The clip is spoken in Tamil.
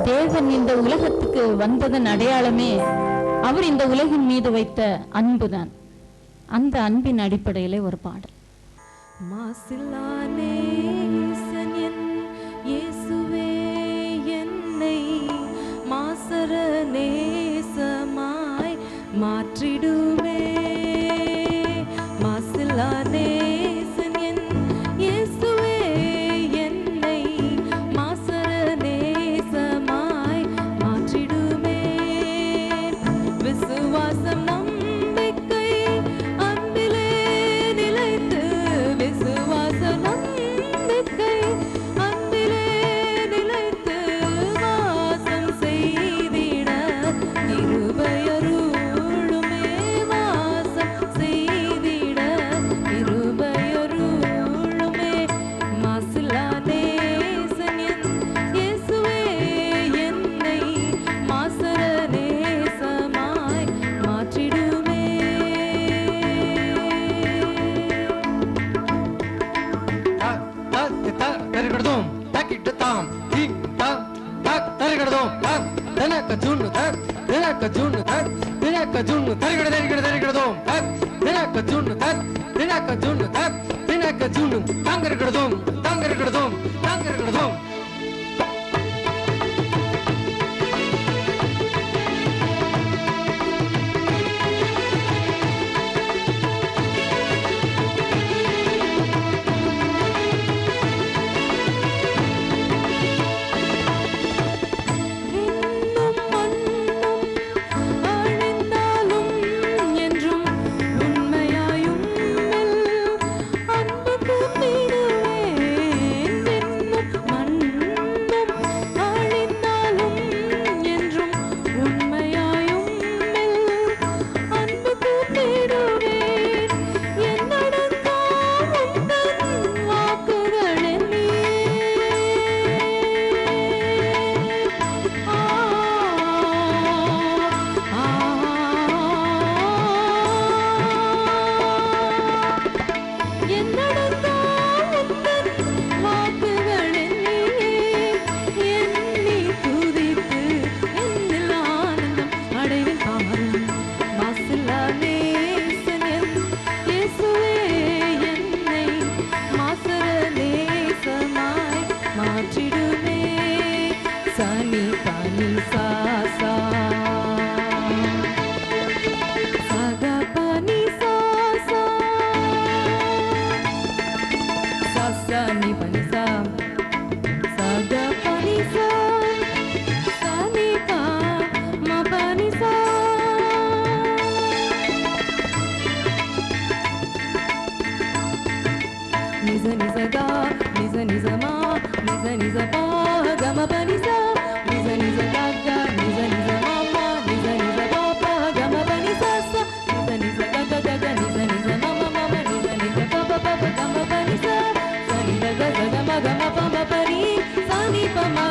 தேவன் இந்த உலகத்துக்கு வந்ததன் அடையாளமே அவர் இந்த உலகின் மீது வைத்த அன்புதான். அந்த அன்பின் அடிப்படையிலே ஒரு பாடல். மாசில்லானே இயேசுவே என்னை மாசர நேசமாய் மாற்றிடுவே. மாசில்லானே இயேசுவே என்னை மாசர நேசமாய் மாற்றிடுவே. விசுவாசம் நம்பிக்கை அன்பிலே நிலைத்து, விசுவாச நம்பிக்கை அன்பிலே நிலைத்து வாசம் செய்திட இருபயருளுமே. வாசம் செய்திட இருபயருளுமே. மாசில்லா நேசன் இயேசுவே என்னை மாசர நேசமாய் மாற்றிடுவே. தருகடதோம் தக்கிட்டதாம் தீம் தாம் தாக் தருகடதோம் தாக் தனக்க ஜுன்னு தாக் தனக்க ஜுன்னு தாக் தனக்க ஜுன்னு தருகடதோம் தாக் தனக்க ஜுன்னு தாக் தனக்க ஜுன்னு தாக் தனக்க ஜுன்னு தாங்கறகடதோம் தாங்கறகடதோம் தாங்கறகடதோம். Niza niza ga, niza niza ma, niza niza pa, ga ma pa niza. Niza niza ga ga, niza niza ma ma, niza niza pa pa, ga ma pa niza sa. Niza niza ga ga ga ga, niza niza ma ma ma ma, niza niza pa pa pa, ga ma pa niza. Sa ni da ga ga ga ma pa ma pa ni, sa ni pa ma